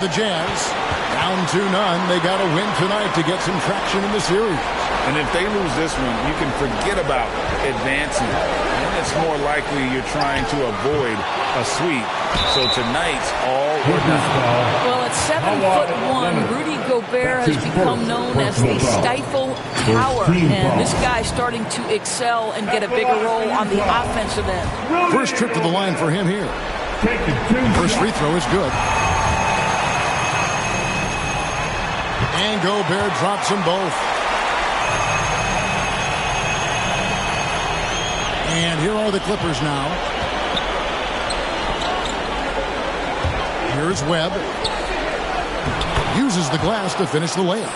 The Jazz, down 2-0. They got to win tonight to get some traction in the series. And if they lose this one, you can forget about advancing. And it's more likely you're trying to avoid a sweep. So tonight's all or nothing. Well, at 7'1", Rudy Gobert has become known as the stifle tower. And this guy's starting to excel and get a bigger role on the offensive end. First trip to the line for him here. First free throw is good. And Gobert drops them both. And here are the Clippers now. Here's Webb. Uses the glass to finish the layup.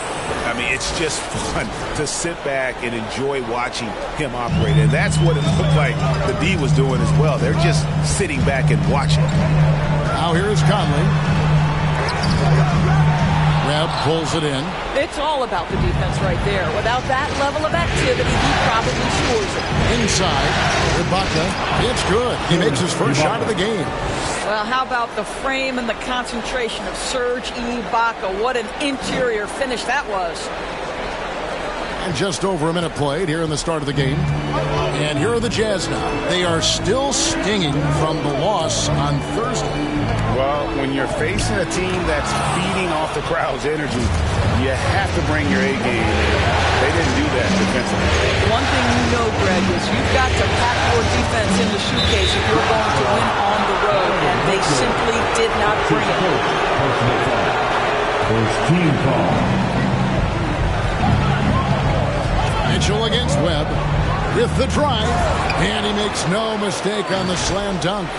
I mean, it's just fun to sit back and enjoy watching him operate. And that's what it looked like the D was doing as well. They're just sitting back and watching. Now here's Conley. Webb pulls it in. It's all about the defense right there. Without that level of activity, he probably scores it. Inside, Ibaka. It's good. He makes his first shot of the game. Well, how about the frame and the concentration of Serge Ibaka? What an interior finish that was. And just over a minute played here in the start of the game. And here are the Jazz now. They are still stinging from the loss on Thursday. Well, when you're facing a team that's feeding off the crowd's energy, you have to bring your A game in. They didn't do that defensively. One thing you know, Greg, is you've got to pack your defense in the suitcase if you're going to win on the road, and they simply did not bring it. First team call. Mitchell against Webb with the drive, and he makes no mistake on the slam dunk.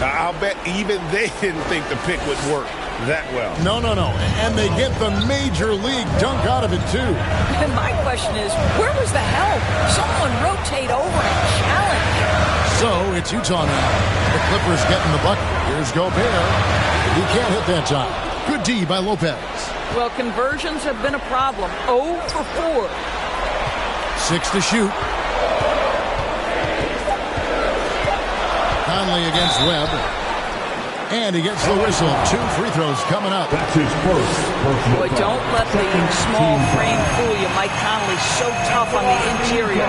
I'll bet even they didn't think the pick would work that well. No. And they get the major league dunk out of it, too. And my question is, where was the help? Someone rotate over and challenge. So it's Utah now. The Clippers getting the bucket. Here's Gobert. He can't hit that time. Good D by Lopez. Well, conversions have been a problem. 0 for 4. 6 to shoot. Conley against Webb. And he gets the whistle. 2 free throws coming up. That's his first. Boy, don't let the small frame fool you. Mike Conley's so tough on the interior.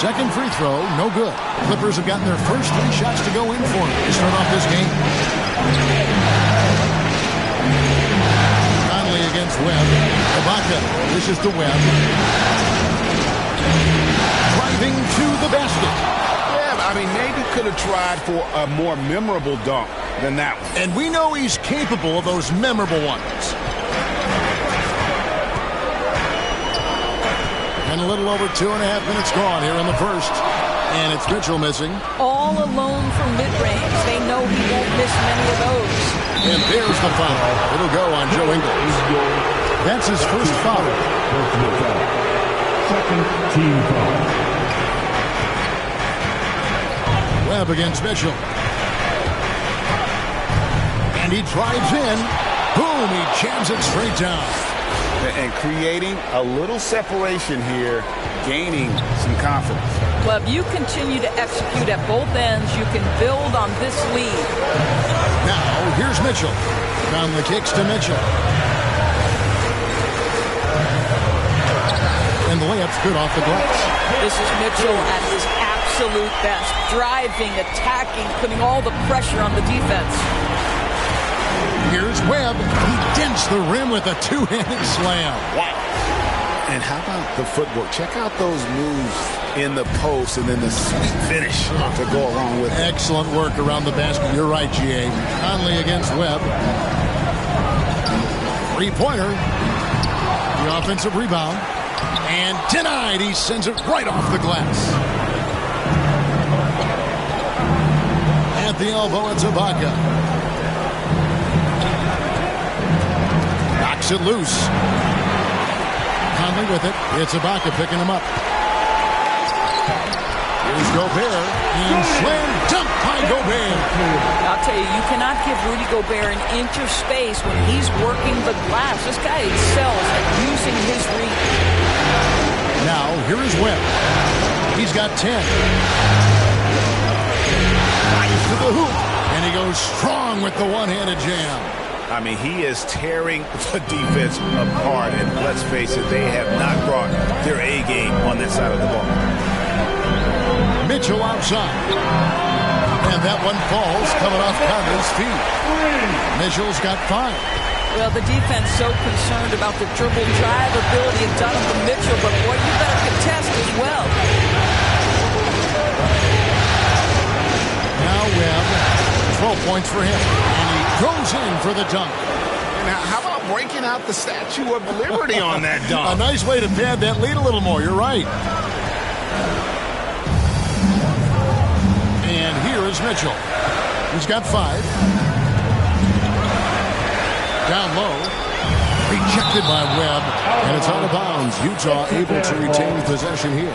Second free throw, no good. Clippers have gotten their first 3 shots to go in for him to start off this game. Conley against Webb. Ibaka. This is to Webb. Driving to the basket. I mean, maybe could have tried for a more memorable dunk than that one. And we know he's capable of those memorable ones. And a little over 2.5 minutes gone here in the first. And it's Mitchell missing. All alone from mid-range. They know he won't miss many of those. And there's the foul. It'll go on Joe Ingles. That's his first foul. Second team foul. Webb against Mitchell. And he drives in. Boom, he jams it straight down. And creating a little separation here, gaining some confidence. Well, if you continue to execute at both ends, you can build on this lead. Now, here's Mitchell. Down the kicks to Mitchell. And the layup's good off the glass. This is Mitchell at his absolute best. Driving, attacking, putting all the pressure on the defense. Here's Webb. He dents the rim with a 2-handed slam. Wow. And how about the footwork? Check out those moves in the post and then the sweet finish to go along with it. Excellent work around the basket. You're right, G.A. Conley against Webb. 3-pointer. The offensive rebound. And denied. He sends it right off the glass. At the elbow, it's Ibaka. Knocks it loose. Conley with it. It's Ibaka picking him up. Here's Gobert. And slam dunk by Gobert. I'll tell you, you cannot give Rudy Gobert an inch of space when he's working the glass. This guy excels at using his reach. Now, here is Webb. He's got 10. Right to the hoop. And he goes strong with the one-handed jam. I mean, he is tearing the defense apart. And let's face it, they have not brought their A game on that side of the ball. Mitchell outside. And that one falls coming off Conley's feet. Mitchell's got 5. Well, the defense so concerned about the dribble drive ability of Donovan Mitchell, but boy, you better contest as well. Now Webb, 12 points for him. And he goes in for the dunk. Now, how about breaking out the Statue of Liberty on that dunk? A nice way to pad that lead a little more. You're right. And here is Mitchell. He's got 5. Down low. Rejected by Webb. And it's out of bounds. Utah able to retain possession here.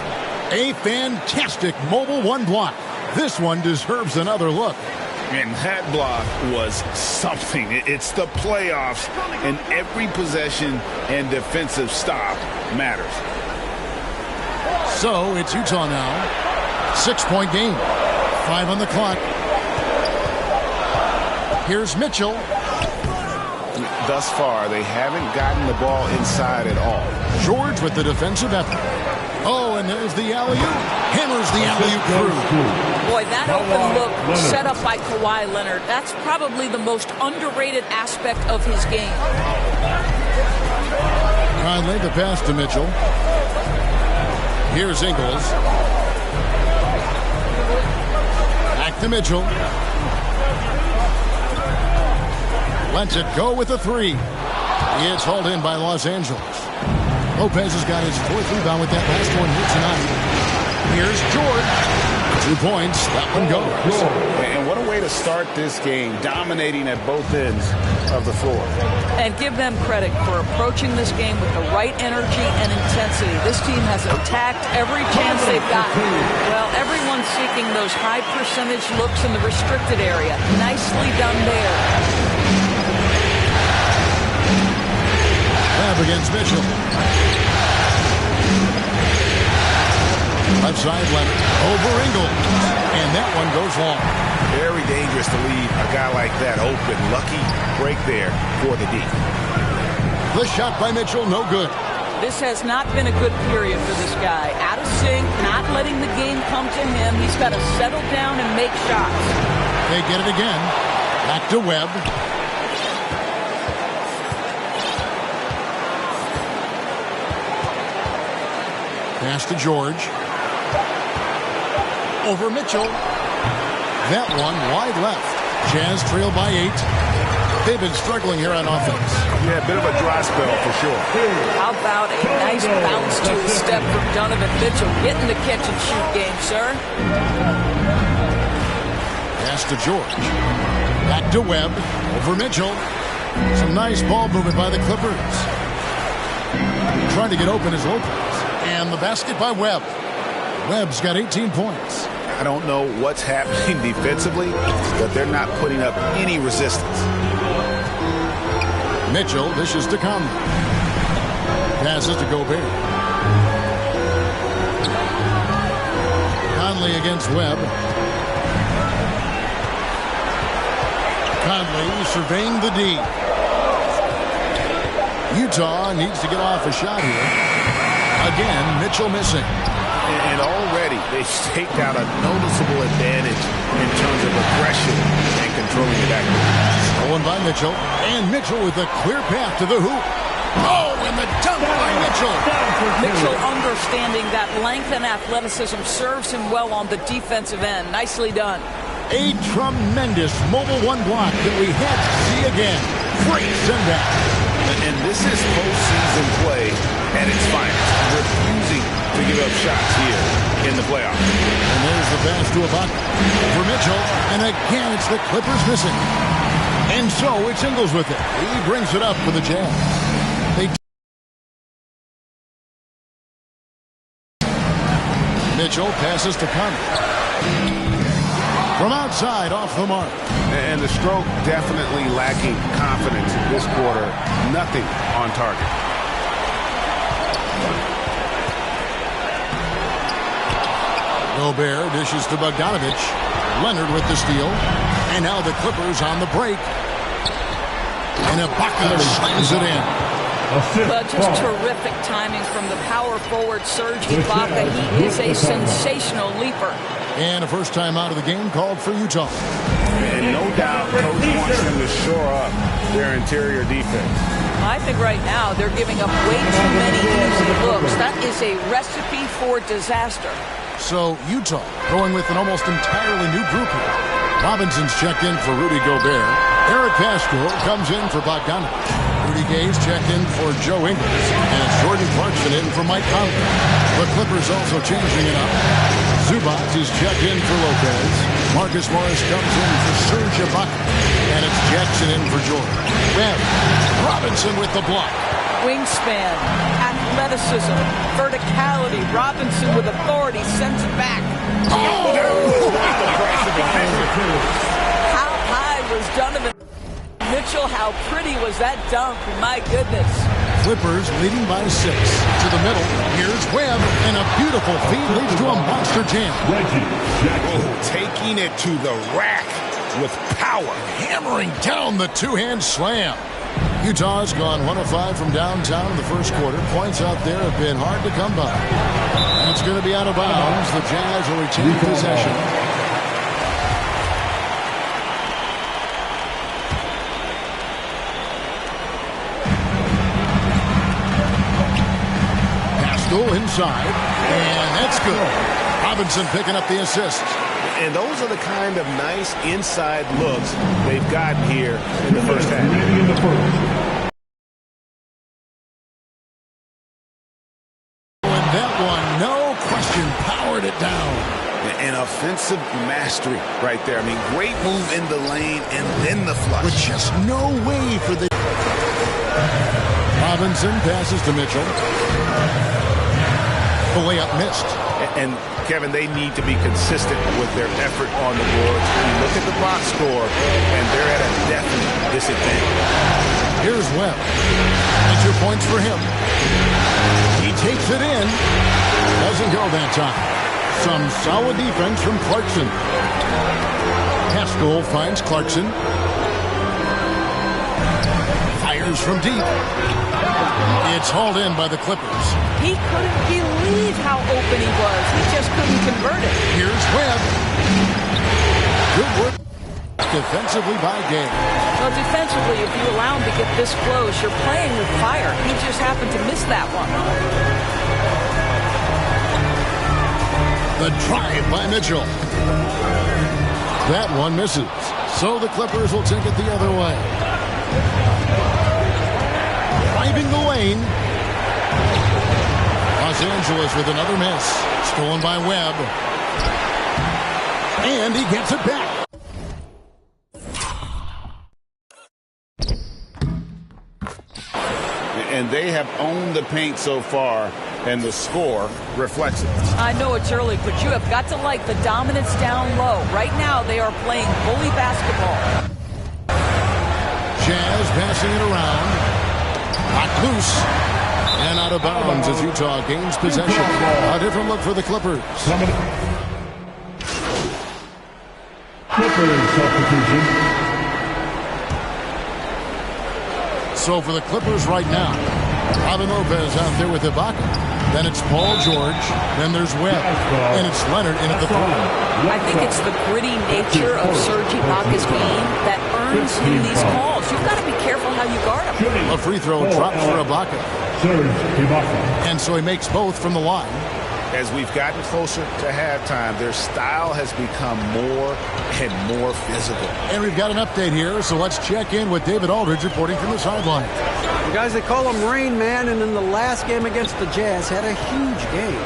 A fantastic mobile 1 block. This one deserves another look. And that block was something. It's the playoffs, and every possession and defensive stop matters. So it's Utah now. 6-point game. 5 on the clock. Here's Mitchell. Thus far, they haven't gotten the ball inside at all. George with the defensive effort. Oh, and there's the alley-oop. Hammers the alley-oop through. Boy, that open look set up by Kawhi Leonard, that's probably the most underrated aspect of his game. Conley, the pass to Mitchell. Here's Ingles. Back to Mitchell. Lets it go with a 3. It's hauled in by Los Angeles. Lopez has got his 4th rebound with that last one here tonight. Here's George. 2 points. That one goes. And what a way to start this game, dominating at both ends of the floor. And give them credit for approaching this game with the right energy and intensity. This team has attacked every chance they've gotten. Well, everyone's seeking those high percentage looks in the restricted area. Nicely done there. Webb against Mitchell. Left side Leonard. Over Ingles. And that one goes long. Very dangerous to leave a guy like that open. Lucky break there for the D. The shot by Mitchell, no good. This has not been a good period for this guy. Out of sync, not letting the game come to him. He's got to settle down and make shots. They get it again. Back to Webb. Pass to George. Over Mitchell. That one wide left. Jazz trail by 8. They've been struggling here on offense. Yeah, a bit of a dry spell for sure. How about a nice bounce to the step from Donovan Mitchell? Getting the catch and shoot game, sir. Pass to George. Back to Webb. Over Mitchell. Some nice ball movement by the Clippers. Trying to get open as Lopez. And the basket by Webb. Webb's got 18 points. I don't know what's happening defensively, but they're not putting up any resistance. Mitchell dishes to Conley. Passes to Gobert. Conley against Webb. Conley surveying the D. Utah needs to get off a shot here. Again, Mitchell missing. And already they've staked out a noticeable advantage in terms of aggression and controlling the backcourt. Stolen by Mitchell. And Mitchell with a clear path to the hoop. Oh, and the dunk by Mitchell. Mitchell understanding that length and athleticism serves him well on the defensive end. Nicely done. A tremendous mobile 1 block that we had to see again. Great send back. And this is postseason play at its finest. Refusing to give up shots here in the playoffs. And there's the pass to Ibaka for Mitchell. And again, it's the Clippers missing. And so it's Ingles with it. He brings it up for the Jazz. Mitchell passes to Conley. From outside, off the mark. And the stroke definitely lacking confidence this quarter. Nothing on target. Gobert dishes to Bogdanovich. Leonard with the steal. And now the Clippers on the break. And Ibaka slams it in. But just terrific timing from the power forward Serge Ibaka. He is a sensational leaper. And a first time out of the game called for Utah. And no doubt Coach wants them to shore up their interior defense. I think right now they're giving up way too many easy looks. That is a recipe for disaster. So Utah going with an almost entirely new group here. Robinson's checked in for Rudy Gobert. Eric Pascal comes in for Bogdanovic. Rudy Gay's checked in for Joe Ingles. And it's Jordan Clarkson in for Mike Conley. The Clippers also changing it up. Zubac is checked in for Lopez. Marcus Morris comes in for Serge Ibaka. And it's Jackson in for Jordan. Webb. Robinson with the block. Wingspan, athleticism, verticality. Robinson with authority sends it back. How high was Donovan Mitchell? How pretty was that dunk? My goodness. Clippers leading by 6. To the middle. Here's Webb. And a beautiful feed leads to a monster jam. Taking it to the rack with power. Hammering down the two-hand slam. Utah's gone 1 of 5 from downtown in the first quarter. Points out there have been hard to come by. And it's going to be out of bounds. The Jazz will retain possession. Pascal inside. And that's good. Robinson picking up the assist. And those are the kind of nice inside looks they've gotten here in the first half. And that one, no question, powered it down. An offensive mastery right there. I mean, great move in the lane and then the flush. With just no way for the... Robinson passes to Mitchell. The layup missed. And Kevin, they need to be consistent with their effort on the boards. You look at the box score, and they're at a definite disadvantage. Here's Webb. And 2 points for him. He takes it in. Doesn't go that time. Some solid defense from Clarkson. Pascal finds Clarkson. Fires from deep. It's hauled in by the Clippers. He couldn't believe how open he was. He just couldn't convert it. Here's Webb. Good work defensively by Gay. Well, defensively, if you allow him to get this close, you're playing with fire. He just happened to miss that one. The drive by Mitchell. That one misses. So the Clippers will take it the other way. Driving the lane. Los Angeles with another miss. Stolen by Webb. And he gets it back. And they have owned the paint so far, and the score reflects it. I know it's early, but you have got to like the dominance down low. Right now, they are playing bully basketball. Jazz passing it around. Knocked loose. And out of bounds as Utah gains possession. A different look for the Clippers. Clippers substitution. So for the Clippers right now, Robin Lopez out there with Ibaka. Then it's Paul George. Then there's Webb. And it's Leonard in at the 3. I think it's the gritty nature of Serge Ibaka's game that earns him these calls. You've got to be careful how you guard him. A free throw drops for Ibaka. Serge Ibaka. And so he makes both from the line. As we've gotten closer to halftime, their style has become more and more physical. And we've got an update here, so let's check in with David Aldridge reporting from the sideline. The guys, they call him Rain Man, and in the last game against the Jazz had a huge game.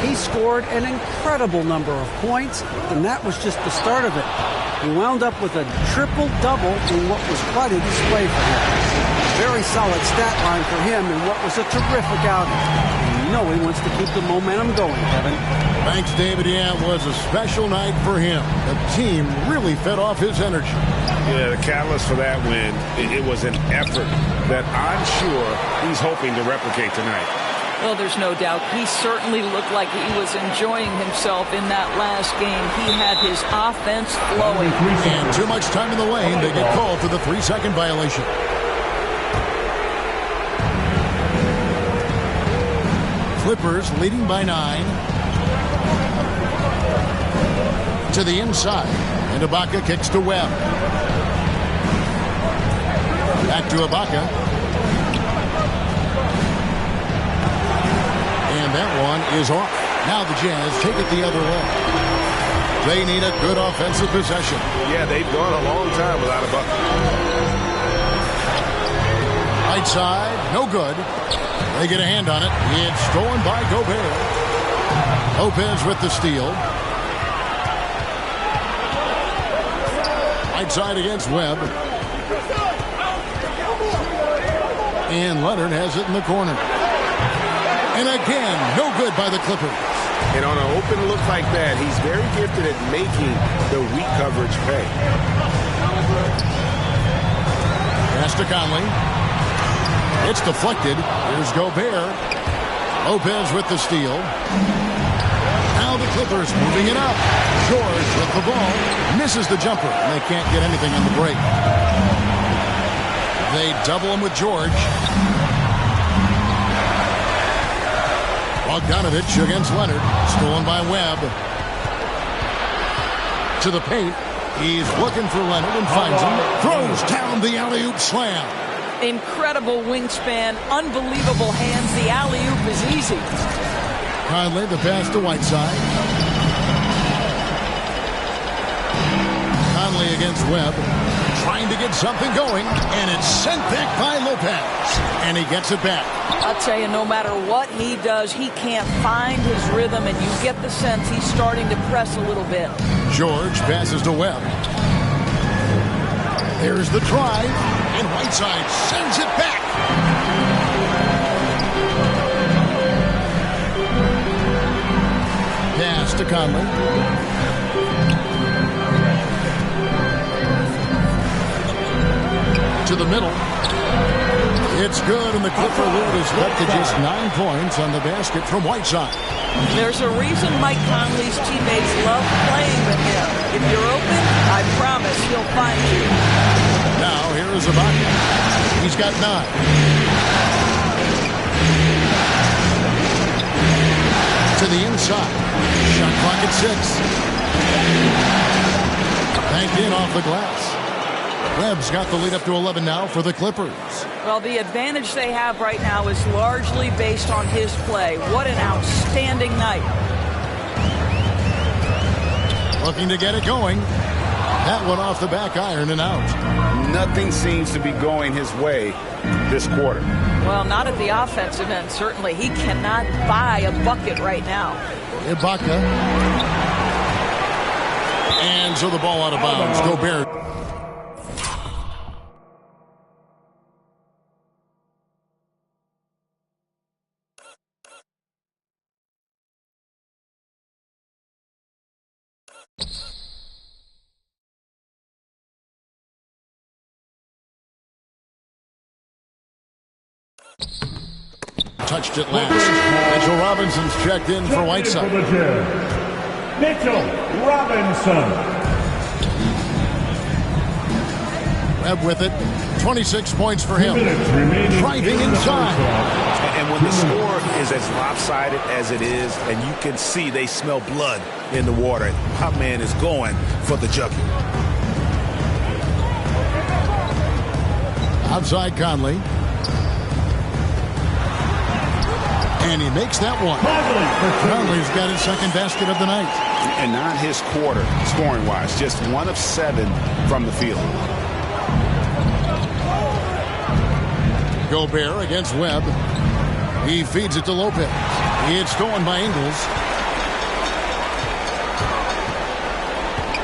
He scored an incredible number of points, and that was just the start of it. He wound up with a triple-double in what was quite a display for him. Very solid stat line for him in what was a terrific outing. You know he wants to keep the momentum going, Kevin. Thanks, David. Yeah, it was a special night for him. The team really fed off his energy. Yeah, the catalyst for that win, it was an effort that I'm sure he's hoping to replicate tonight. Well, there's no doubt. He certainly looked like he was enjoying himself in that last game. He had his offense flowing. And too much time in the lane. They get called for the 3-second violation. Clippers leading by 9. To the inside. And Ibaka kicks to Webb. Back to Ibaka. And that one is off. Now the Jazz take it the other way. They need a good offensive possession. Yeah, they've gone a long time without a bucket. Right side, no good. They get a hand on it. It's stolen by Gobert. Lopez with the steal. Right side against Webb. And Leonard has it in the corner. And again, no good by the Clippers. And on an open look like that, he's very gifted at making the weak coverage pay. Pass to Conley. It's deflected. Here's Gobert. Lopez with the steal. Now the Clippers moving it up. George with the ball. Misses the jumper. And they can't get anything on the break. They double him with George. Bogdanovich against Leonard. Stolen by Webb. To the paint. He's looking for Leonard and finds him. Throws down the alley-oop slam. Incredible wingspan. Unbelievable hands. The alley-oop is easy. Conley, the pass to Whiteside. Conley against Webb. Trying to get something going. And it's sent back by Lopez. And he gets it back. I'll tell you, no matter what he does, he can't find his rhythm, and you get the sense he's starting to press a little bit. George passes to Webb. There's the drive, and Whiteside sends it back. Pass to Conley. To the middle. It's good, and the Clipper lead is cut to just 9 points on the basket from Whiteside. There's a reason Mike Conley's teammates love playing with him. If you're open, I promise he'll find you. Now, here is Ibaka. He's got 9. To the inside. Shot clock at 6. Banked in off the glass. Webb's got the lead up to 11 now for the Clippers. Well, the advantage they have right now is largely based on his play. What an outstanding night. Looking to get it going. That one off the back iron and out. Nothing seems to be going his way this quarter. Well, not at the offensive end, certainly. He cannot buy a bucket right now. Ibaka. And so the ball out of bounds. Gobert. Touched it last. Mitchell Robinson's checked in for Whiteside. Mitchell Robinson. Webb with it. 26 points for him. Driving inside. And when the score is as lopsided as it is, and you can see they smell blood in the water, my man is going for the jugular. Outside Conley. And he makes that one. Conley's got his second basket of the night. And not his quarter, scoring-wise. Just 1 of 7 from the field. Gobert against Webb. He feeds it to Lopez. It's stolen by Ingles.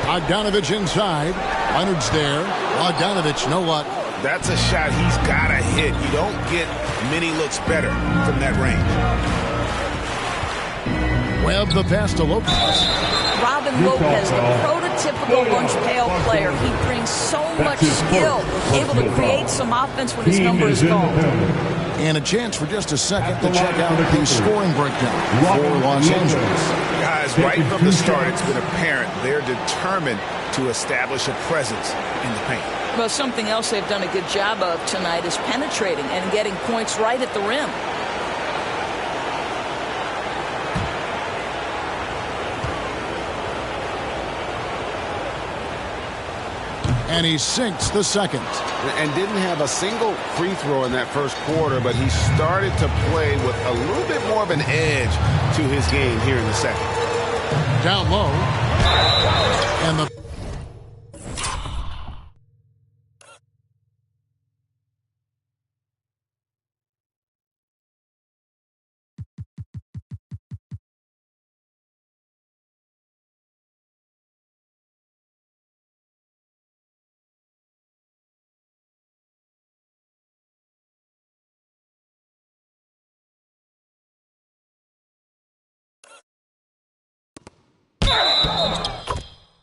Bogdanovich inside. Leonard's there. Bogdanovich, no luck. That's a shot he's got to hit. You don't get many looks better from that range. Webb the pass to Lopez. Robin Lopez, the prototypical lunch pail player. He brings so much skill, able to create some offense when his number is called. And a chance for just a second to check out the scoring breakdown for Los Angeles. Guys, right from the start, it's been apparent they're determined to establish a presence in the paint. Well, something else they've done a good job of tonight is penetrating and getting points right at the rim. And he sinks the second. And didn't have a single free throw in that first quarter, but he started to play with a little bit more of an edge to his game here in the second. Down low. And the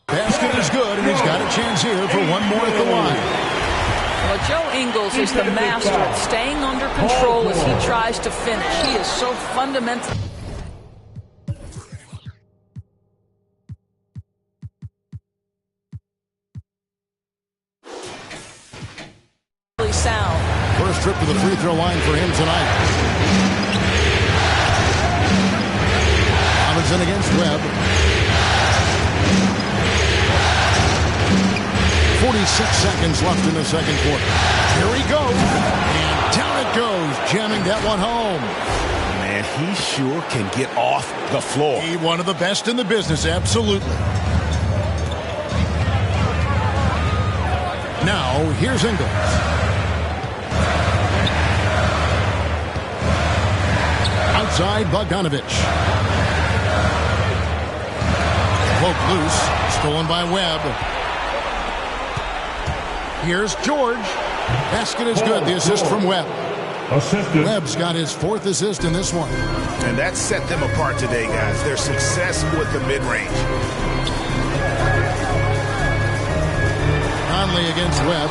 basket is good, and he's got a chance here for one more at the line. Well, Joe Ingles is the master at staying under control as he tries to finish. He is so fundamental. Sound. First trip to the free throw line for him tonight. Robinson against Webb. 46 seconds left in the second quarter. Here he goes. And down it goes, jamming that one home. Man, he sure can get off the floor. He one of the best in the business, absolutely. Now, here's Ingles. Outside, Bogdanovich. Poke loose. Stolen by Webb. Here's George. Basket is good. The assist from Webb. Webb's got his fourth assist in this one. And that set them apart today, guys. Their success with the mid-range. Conley against Webb.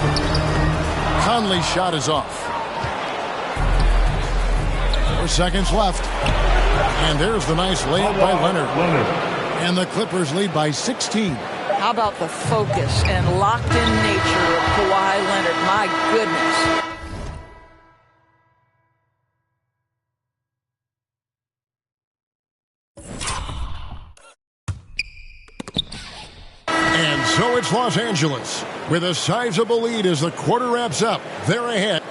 Conley's shot is off. 4 seconds left. And there's the nice layup by Leonard. And the Clippers lead by 16. How about the focus and locked-in nature of Kawhi Leonard? My goodness. And so it's Los Angeles with a sizable lead as the quarter wraps up. They're ahead.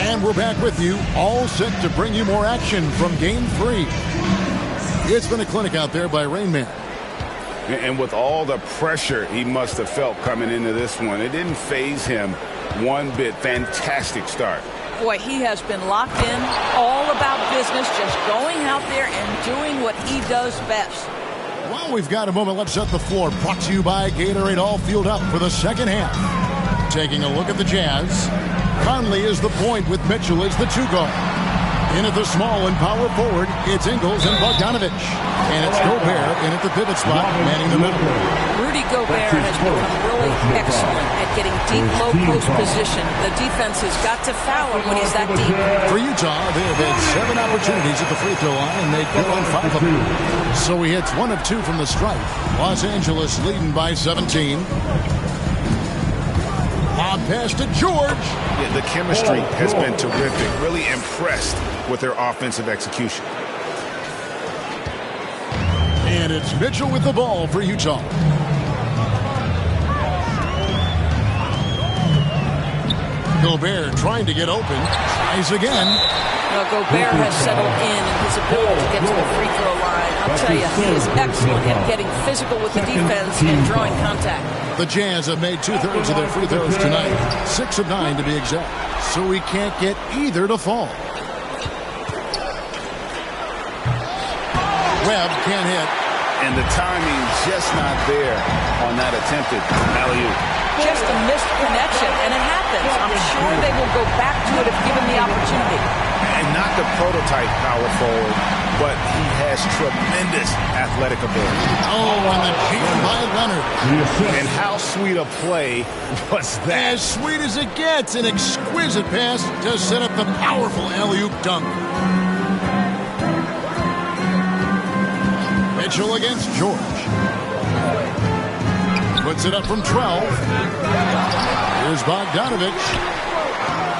And we're back with you, all set to bring you more action from Game 3. It's been a clinic out there by Rain Man. And with all the pressure he must have felt coming into this one, it didn't faze him one bit. Fantastic start. Boy, he has been locked in, all about business, just going out there and doing what he does best. Well, we've got a moment. Let's set the floor. Brought to you by Gatorade. All fueled up for the second half. Taking a look at the Jazz. Conley is the point with Mitchell as the two guard. In at the small and power forward, it's Ingles and Bogdanovich. And it's Gobert in at the pivot spot, manning the middle. Rudy Gobert has become really excellent at getting deep, low post position. The defense has got to foul him when he's that deep. For Utah, they have had 7 opportunities at the free throw line, and they've good on 5 of them. So he hits 1 of 2 from the stripe. Los Angeles leading by 17. Lob pass to George. Yeah, the chemistry has been terrific. Really impressed with their offensive execution. And it's Mitchell with the ball for Utah. Gobert trying to get open. Tries again. Well, Gobert has settled in his ability to get to the free throw line. I'll tell you, he is excellent at getting physical with the defense and drawing contact. The Jazz have made 2/3 of their free throws tonight. 6 of 9 to be exact. So we can't get either to fall. Webb can't hit. And the timing just not there on that attempted alley-oop. Just a missed connection, and it happens. I'm sure they will go back to it if given the opportunity. And not the prototype power forward, but he has tremendous athletic ability. Oh, and the jam by Leonard. And how sweet a play was that? As sweet as it gets, an exquisite pass to set up the powerful alley-oop dunk. Mitchell against George. Puts it up from 12. Here's Bogdanovich.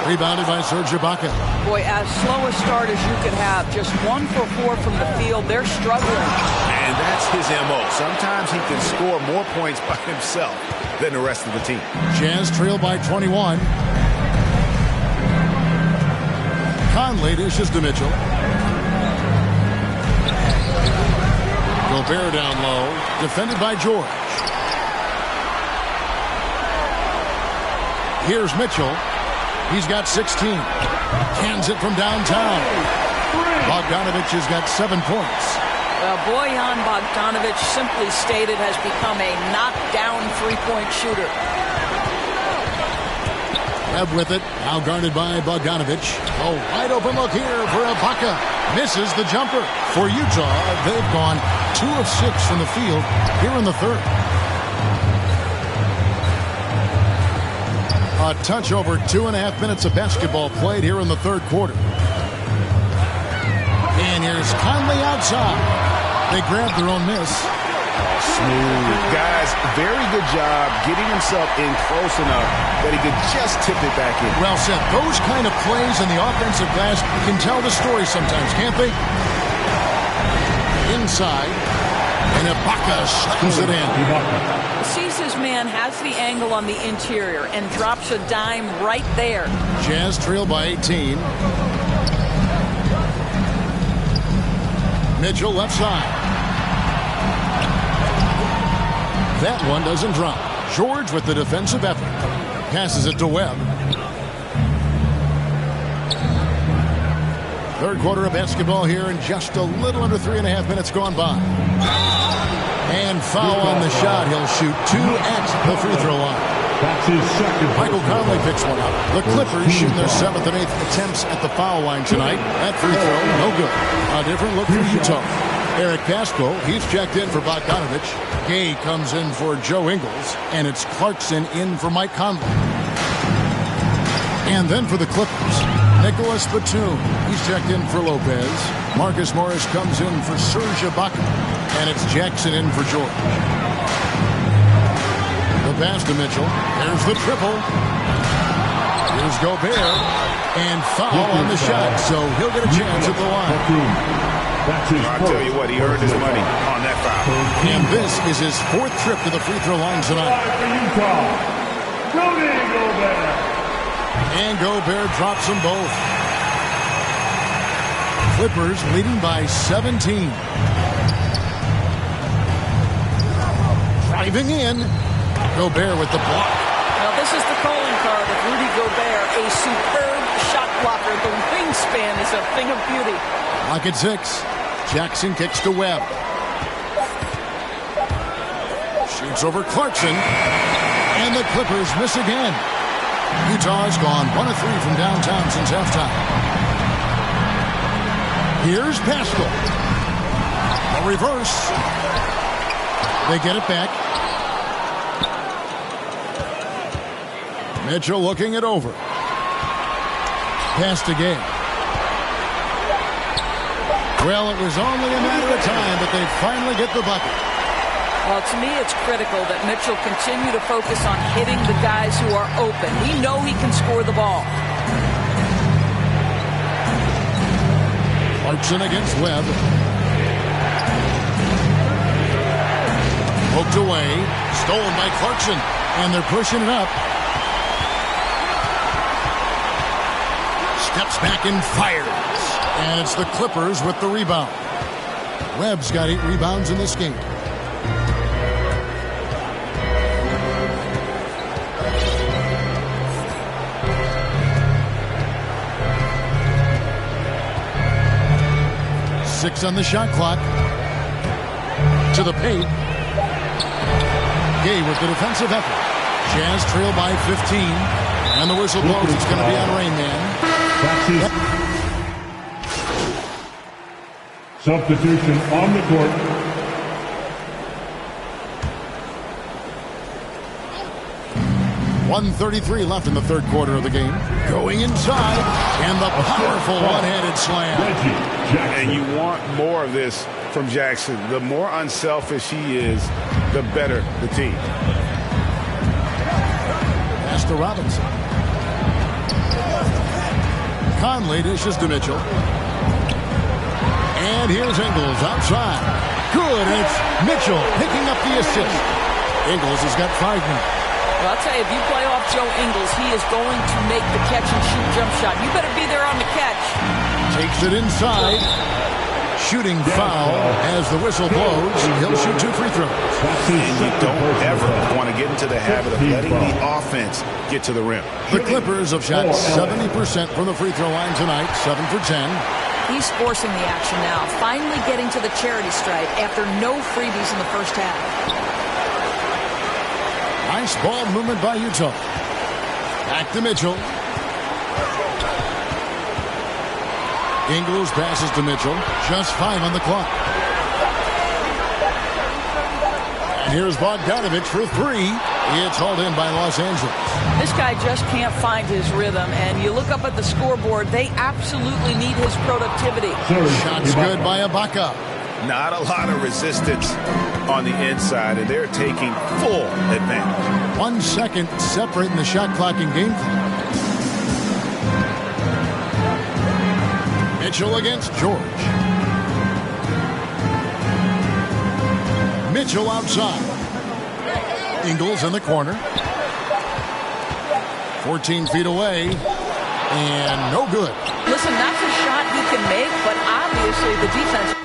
Rebounded by Serge Ibaka. Boy, as slow a start as you could have. Just 1 for 4 from the field. They're struggling. And that's his MO. Sometimes he can score more points by himself than the rest of the team. Jazz trail by 21. Conley dishes to Mitchell. Gobert down low. Defended by George. Here's Mitchell. He's got 16. Cans it from downtown. Bogdanovich has got 7 points. Well, Bojan Bogdanovich, simply stated, has become a knockdown three-point shooter. Webb with it. Now guarded by Bogdanovich. A wide open look here for Ibaka. Misses the jumper. For Utah, they've gone 2 of 6 from the field here in the third. A touch over 2.5 minutes of basketball played here in the third quarter. And here's Conley outside. They grabbed their own miss. Smooth. Guys, very good job getting himself in close enough that he could just tip it back in. Well said. Those kind of plays in the offensive glass can tell the story sometimes, can't they? Inside. And Ibaka slams it in. Sees his man, has the angle on the interior, and drops a dime right there. Jazz trail by 18. Mitchell left side. That one doesn't drop. George with the defensive effort. Passes it to Webb. Third quarter of basketball here, and just a little under 3.5 minutes gone by. And foul on the shot. He'll shoot 2 at the free throw line. That's his second. Michael Conley picks one up. The Clippers shooting their 7th and 8th attempts at the foul line tonight. That free throw, no good. A different look for Utah. Eric Pascal, he's checked in for Bogdanovich. Gay comes in for Joe Ingles. And it's Clarkson in for Mike Conley. And then for the Clippers, Nicholas Batum. He's checked in for Lopez. Marcus Morris comes in for Serge Ibaka. And it's Jackson in for George. The pass to Mitchell. There's the triple. Here's Gobert. And foul on the shot, so he'll get a chance at the line. I'll tell you what, he earned his money on that foul. And this is his 4th trip to the free throw line tonight. And Gobert drops them both. Clippers leading by 17. Driving in. Gobert with the block. Now, this is the calling card of Rudy Gobert, a superb shot blocker. The wingspan is a thing of beauty. Lock at 6. Jackson kicks to Webb. Shoots over Clarkson. And the Clippers miss again. Utah's gone 1 of 3 from downtown since halftime. Here's Pascal. A reverse. They get it back. Mitchell looking it over. Pass to Gay. Well, it was only a matter of time, but they finally get the bucket. Well, to me, it's critical that Mitchell continue to focus on hitting the guys who are open. We know he can score the ball. Clarkson against Webb. Poked away. Stolen by Clarkson. And they're pushing it up. Steps back and fires. And it's the Clippers with the rebound. Webb's got 8 rebounds in this game. Six on the shot clock. To the paint. Gay with the defensive effort. Jazz trail by 15. And the whistle blows. It's going to be on Rain Man. That's his substitution on the court. .133 left in the third quarter of the game. Going inside. And the powerful one-handed slam. And you want more of this from Jackson. The more unselfish he is, the better the team. Pass to Robinson. Conley dishes to Mitchell. And here's Ingles outside. Good, and it's Mitchell picking up the assist. Ingles has got 5 now. Well, I'll tell you, if you play off Joe Ingles, he is going to make the catch-and-shoot jump shot. You better be there on the catch. Takes it inside. Shooting foul as the whistle blows. He'll shoot 2 free throws. And you don't ever want to get into the habit of letting the offense get to the rim. The Clippers have shot 70% from the free throw line tonight, 7 for 10. He's forcing the action now, finally getting to the charity stripe after no freebies in the first half. Nice ball movement by Utah. Back to Mitchell. Ingles passes to Mitchell. Just 5 on the clock. And here's Bogdanovich for 3. It's hauled in by Los Angeles. This guy just can't find his rhythm, and you look up at the scoreboard, they absolutely need his productivity. Shots good by Ibaka. Not a lot of resistance on the inside, and they're taking full advantage. 1 second separating the shot clock and game clock. Mitchell against George. Mitchell outside. Ingles in the corner. 14 feet away. And no good. Listen, that's a shot he can make, but obviously the defense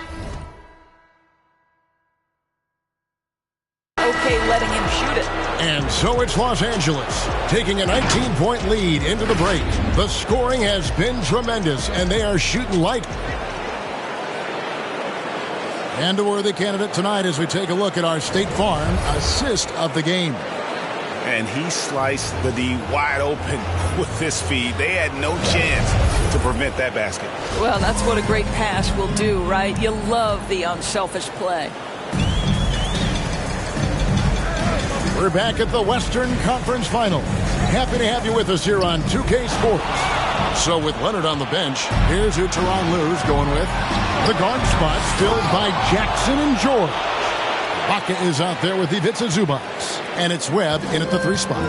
okay letting him shoot it. And so it's Los Angeles taking a 19-point lead into the break. The scoring has been tremendous, and they are shooting light. And a worthy candidate tonight as we take a look at our State Farm assist of the game. And he sliced the D wide open with this feed. They had no chance to prevent that basket. Well, that's what a great pass will do, right? You love the unselfish play. We're back at the Western Conference Finals. Happy to have you with us here on 2K Sports. So with Leonard on the bench, here's who Tyronn Lue's going with. The guard spot's filled by Jackson and George. Ibaka is out there with Ivica Zubac. And it's Webb in at the 3 spot.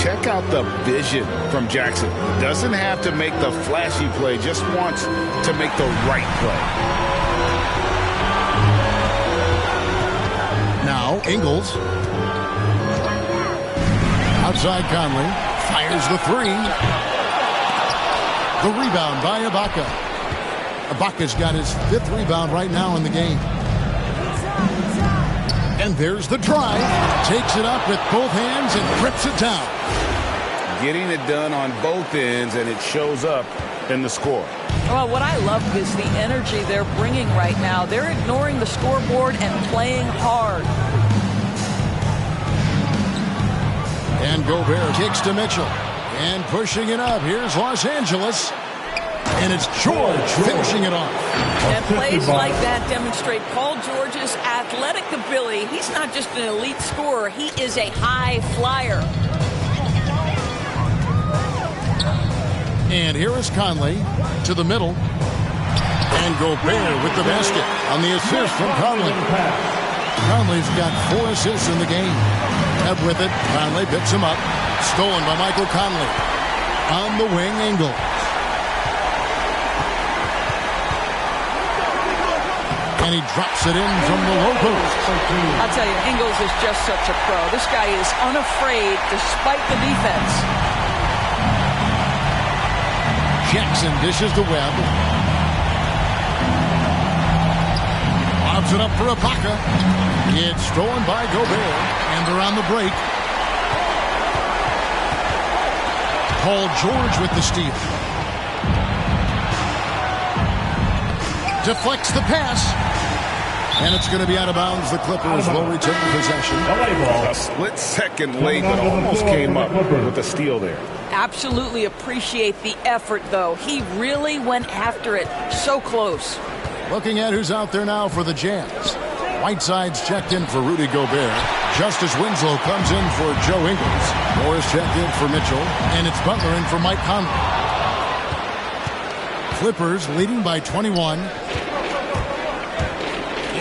Check out the vision from Jackson. Doesn't have to make the flashy play, just wants to make the right play. Now, Ingles. Outside Conley. Fires the 3. The rebound by Ibaka. Ibaka's got his 5th rebound right now in the game. And there's the drive. Takes it up with both hands and grips it down. Getting it done on both ends, and it shows up in the score. Well, what I love is the energy they're bringing right now. They're ignoring the scoreboard and playing hard. And Gobert kicks to Mitchell. And pushing it up. Here's Los Angeles. And it's George finishing it off. And plays like that demonstrate Paul George's athletic ability. He's not just an elite scorer. He is a high flyer. And here is Conley to the middle. And Gobert with the basket on the assist from Conley. Conley's got 4 assists in the game. Webb with it. Conley picks him up. Stolen by Michael Conley. On the wing, Ingles. And he drops it in from the low post. I'll tell you, Ingles is just such a pro. This guy is unafraid despite the defense. Jackson dishes to Webb. Lobs it up for Ibaka. It's stolen by Gobert. And they're on the break. Paul George with the steal. Deflects the pass. And it's going to be out of bounds. The Clippers will retain possession. A split second late, but almost came up with a steal there. Absolutely appreciate the effort, though. He really went after it. So close. Looking at who's out there now for the Jazz. Whiteside's checked in for Rudy Gobert. Justice Winslow comes in for Joe Ingles. Morris checked in for Mitchell. And it's Butler in for Mike Conley. Clippers leading by 21.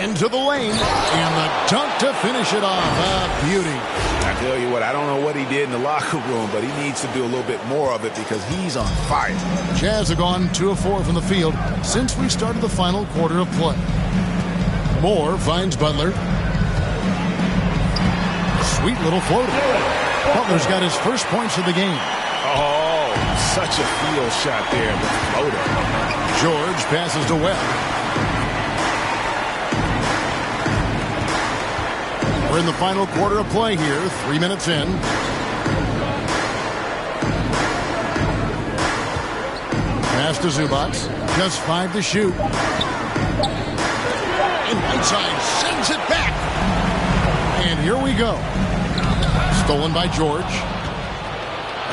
Into the lane. And the dunk to finish it off. A beauty. That's Tell you what, I don't know what he did in the locker room, but he needs to do a little bit more of it because he's on fire. Jazz have gone 2 of 4 from the field since we started the final quarter of play. Moore finds Butler. Sweet little floater. Butler's got his first points of the game. Oh, such a field shot there, the floater. George passes to Webb. We're in the final quarter of play here, 3 minutes in. Pass to Zubac. Just 5 to shoot. And Whiteside sends it back. And here we go. Stolen by George.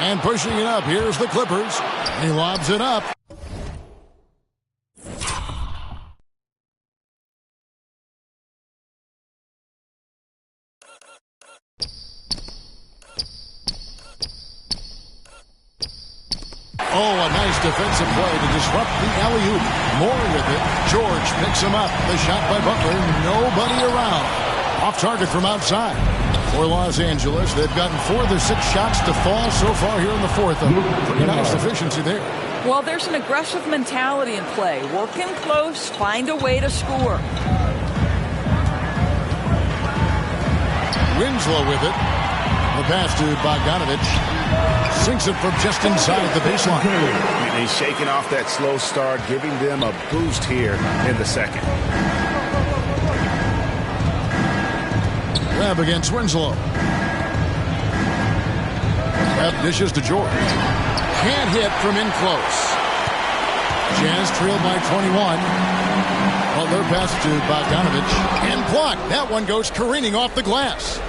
And pushing it up. Here's the Clippers. He lobs it up. Oh, a nice defensive play to disrupt the alley-oop. Moore with it. George picks him up. The shot by Butler. Nobody around. Off target from outside. For Los Angeles, they've gotten 4 of their 6 shots to fall so far here in the fourth. Pretty nice efficiency there. Well, there's an aggressive mentality in play. Working close, find a way to score. Winslow with it. The pass to Bogdanovich. Sinks it from just inside the baseline. And he's shaking off that slow start, giving them a boost here in the second. Webb against Winslow. Webb dishes to George. Can't hit from in close. Jazz trailed by 21. Butler pass to Bogdanovich. And blocked. That one goes careening off the glass.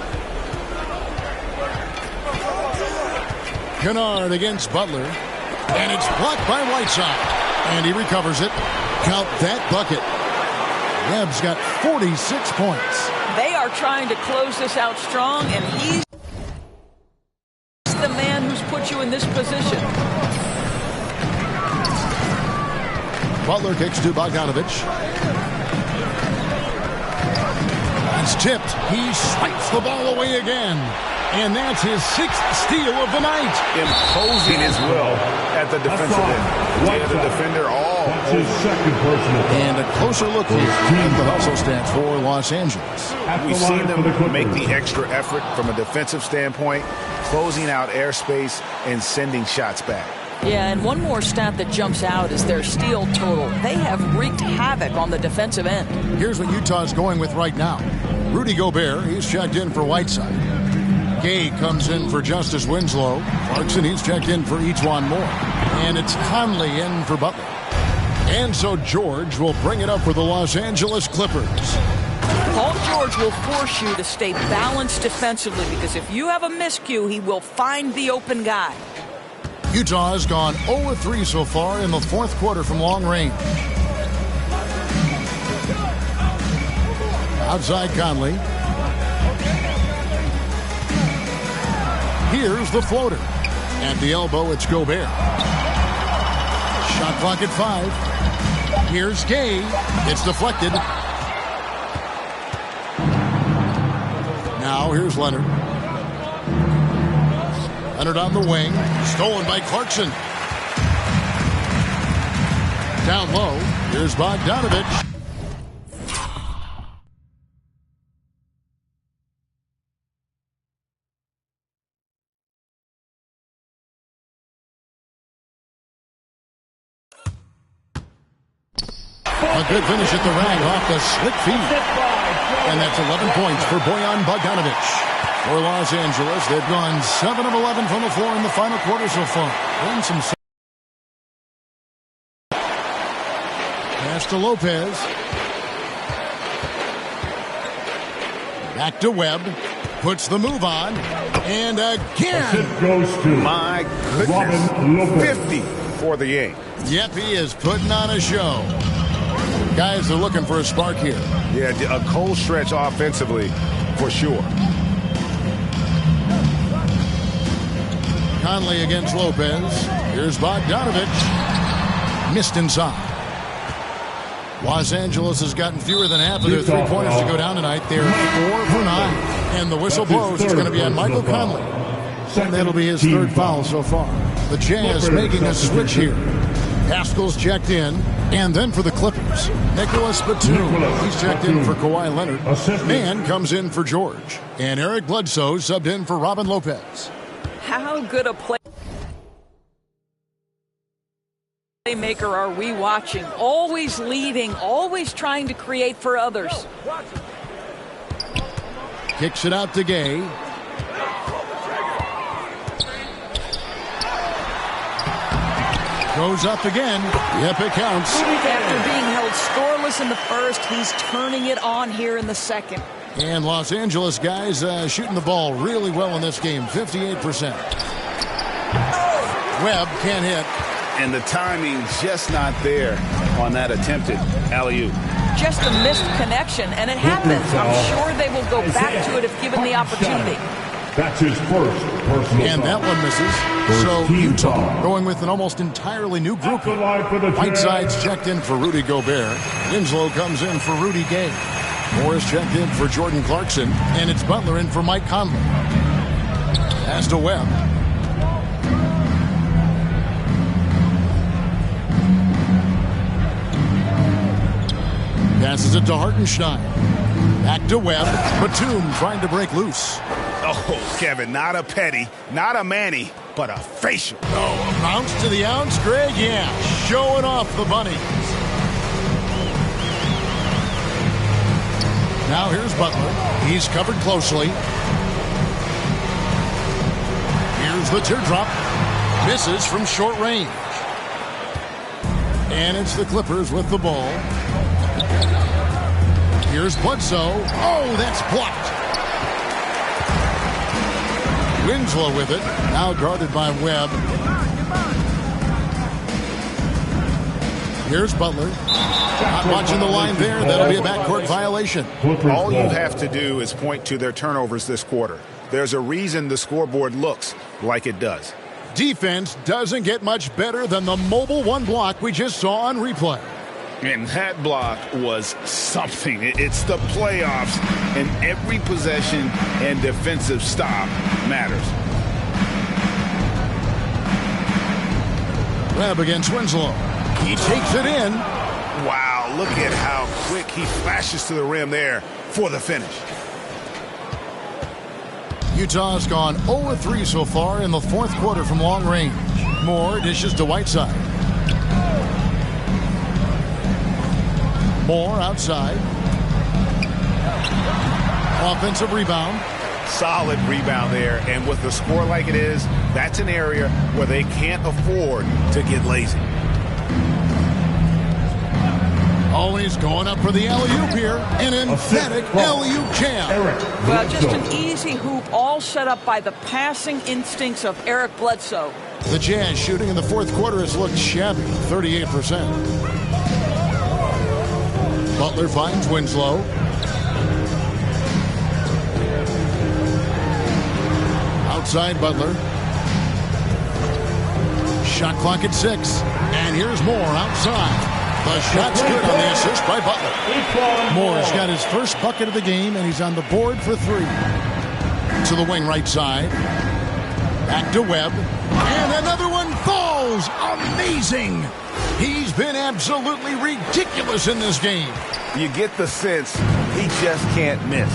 Kennard against Butler. And it's blocked by Whiteside. And he recovers it. Count that bucket. Webb's got 46 points. They are trying to close this out strong, and he's the man who's put you in this position. Butler kicks to Bogdanovich. He's tipped. He swipes the ball away again. And that's his 6th steal of the night. Imposing as well at the defensive end. Yeah, the defender all. That's his second personal. And a closer look here at the hustle stats for Los Angeles. We've seen them make the extra effort from a defensive standpoint, closing out airspace and sending shots back. Yeah, and one more stat that jumps out is their steal total. They have wreaked havoc on the defensive end. Here's what Utah's going with right now. Rudy Gobert, he's checked in for Whiteside. Gay comes in for Justice Winslow. Clarkson, he's checked in for Ejuan Moore. And it's Conley in for Butler. And so George will bring it up for the Los Angeles Clippers. Paul George will force you to stay balanced defensively because if you have a miscue, he will find the open guy. Utah has gone 0 of 3 so far in the fourth quarter from long range. Outside Conley. Here's the floater. At the elbow, it's Gobert. Shot clock at 5. Here's Gay. It's deflected. Now here's Leonard. Leonard on the wing. Stolen by Clarkson. Down low. Here's Bogdanovich. A good finish at the rag off the slick feet. And that's 11 points for Bojan Bogdanovich. For Los Angeles, they've gone 7 of 11 from the floor in the final quarter so far. And some pass to Lopez. Back to Webb. Puts the move on. And again. It goes to My goodness. 50 for the game. Yep, he is putting on a show. Guys are looking for a spark here. Yeah, a cold stretch offensively for sure. Conley against Lopez. Here's Bogdanovich. Missed inside. Los Angeles has gotten fewer than half of their 3-pointers to go down tonight. They're 4 for 9. And the whistle blows. It's going to be on Michael Conley. And that'll be his third foul so far. The Jazz making a switch here. Haskell's checked in. And then for the Clippers, Nicholas Batum. He's checked in for Kawhi Leonard. And comes in for George. And Eric Bledsoe subbed in for Robin Lopez. How good a playmaker are we watching? Always leading, always trying to create for others. Kicks it out to Gay. Goes up again. Yep, it counts. After being held scoreless in the first, he's turning it on here in the second. And Los Angeles guys shooting the ball really well in this game, 58%. Webb can't hit. And the timing just not there on that attempted alley-oop. Just a missed connection, and it happens. I'm sure they will go back to it if given the opportunity. That's his first personal And that one misses. So Utah going with an almost entirely new group. Whiteside's checked in for Rudy Gobert. Winslow comes in for Rudy Gay. Morris checked in for Jordan Clarkson. And it's Butler in for Mike Conley. Pass to Webb. Passes it to Hartenstein. Back to Webb. Batum trying to break loose. Oh, Kevin, not a petty, not a Manny, but a facial. Oh, a bounce to the ounce, Greg? Yeah, showing off the bunnies. Now here's Butler. He's covered closely. Here's the teardrop. Misses from short range. And it's the Clippers with the ball. Here's Bledsoe. Oh, that's blocked. Winslow with it. Now guarded by Webb. Here's Butler. Not watching the line there. That'll be a backcourt violation. All you have to do is point to their turnovers this quarter. There's a reason the scoreboard looks like it does. Defense doesn't get much better than the mobile one block we just saw on replay. And that block was something. It's the playoffs, and every possession and defensive stop matters. Webb against Winslow. He takes it in. Wow, look at how quick he flashes to the rim there for the finish. Utah's gone 0-3 so far in the fourth quarter from long range. Moore dishes to Whiteside. Moore outside. Offensive rebound. Solid rebound there, and with the score like it is, that's an area where they can't afford to get lazy. Always going up for the alley-oop here. An emphatic alley-oop jam. Well, just an easy hoop, all set up by the passing instincts of Eric Bledsoe. The Jazz shooting in the fourth quarter has looked shabby, 38%. Butler finds Winslow. Outside Butler. Shot clock at 6. And here's Moore outside. The shot's good on the assist by Butler. Moore's got his first bucket of the game, and he's on the board for 3. To the wing right side. Back to Webb. And another one falls. Amazing. He's been absolutely ridiculous in this game. You get the sense he just can't miss.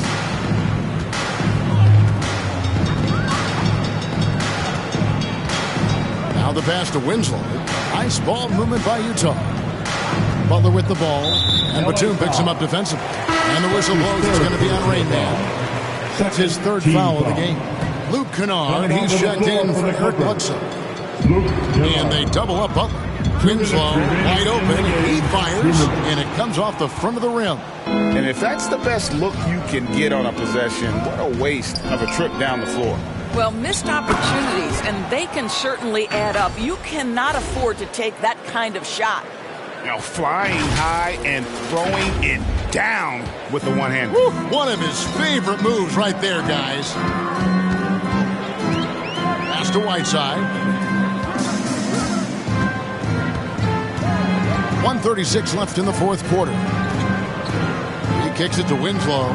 Now the pass to Winslow. Nice ball movement by Utah. Butler with the ball. And Batum picks him up defensively. And the whistle blows. It's going to be on Rain Man. That's his third foul of the game. Luke Kennard, he's checked in for Eric Bledsoe. And they double up Butler. Winslow wide open. He fires. And it comes off the front of the rim. And if that's the best look you can get on a possession, what a waste of a trip down the floor. Well, missed opportunities, and they can certainly add up. You cannot afford to take that kind of shot. Now flying high and throwing it down with the one hand. One of his favorite moves right there, guys. Pass to Whiteside. 1:36 left in the fourth quarter. He kicks it to Winslow.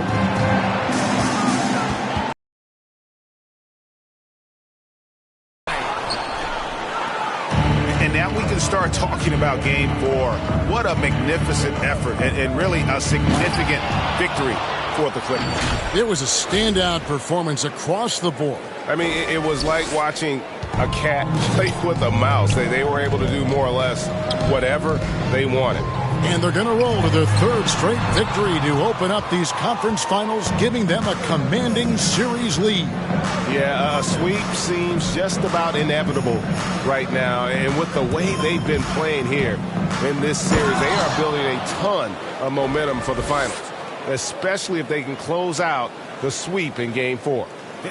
start talking about Game 4. What a magnificent effort and really a significant victory for the Clippers. It was a standout performance across the board. I mean, it was like watching a cat play with a mouse. They were able to do more or less whatever they wanted. And they're going to roll to their third straight victory to open up these conference finals, giving them a commanding series lead. Yeah, a sweep seems just about inevitable right now. And with the way they've been playing here in this series, they are building a ton of momentum for the finals, especially if they can close out the sweep in Game 4.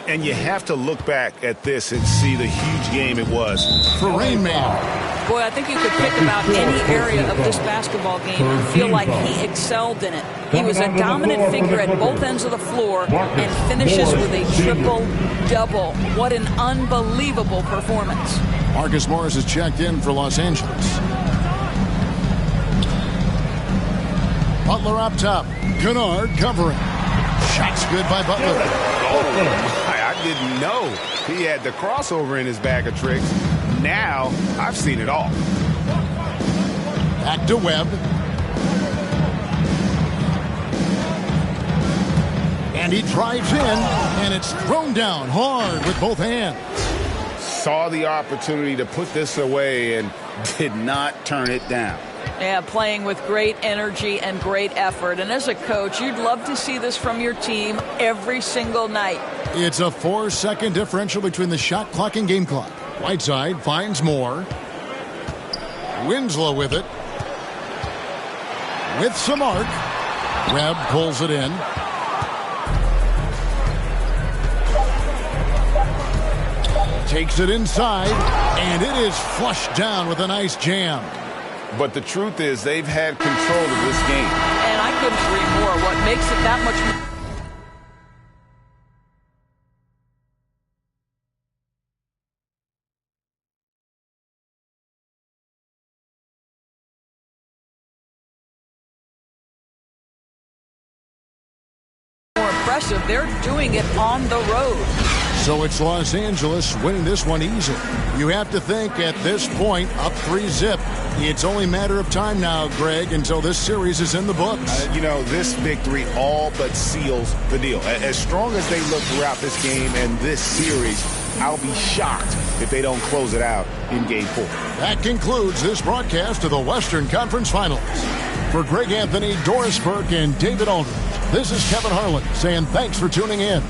And you have to look back at this and see the huge game it was. For Rain Man. Boy, I think you could pick about any area of this basketball game and feel like he excelled in it. He was a dominant figure at both ends of the floor and finishes with a triple-double. What an unbelievable performance. Marcus Morris has checked in for Los Angeles. Butler up top. Kennard covering. Shots good by Butler. Oh, I didn't know he had the crossover in his bag of tricks. Now, I've seen it all. Back to Webb. And he drives in, and it's thrown down hard with both hands. Saw the opportunity to put this away and did not turn it down. Yeah, playing with great energy and great effort. And as a coach, you'd love to see this from your team every single night. It's a 4-second differential between the shot clock and game clock. Whiteside finds more. Winslow with it. With some arc. Webb pulls it in. Takes it inside, and it is flushed down with a nice jam. But the truth is they've had control of this game. And I couldn't agree more. What makes it that much more impressive, they're doing it on the road. So it's Los Angeles winning this one easily. You have to think at this point, up 3-zip. It's only a matter of time now, Greg, until this series is in the books. You know, this victory all but seals the deal. As strong as they look throughout this game and this series, I'll be shocked if they don't close it out in Game 4. That concludes this broadcast of the Western Conference Finals. For Greg Anthony, Doris Burke, and David Aldridge, this is Kevin Harlan saying thanks for tuning in.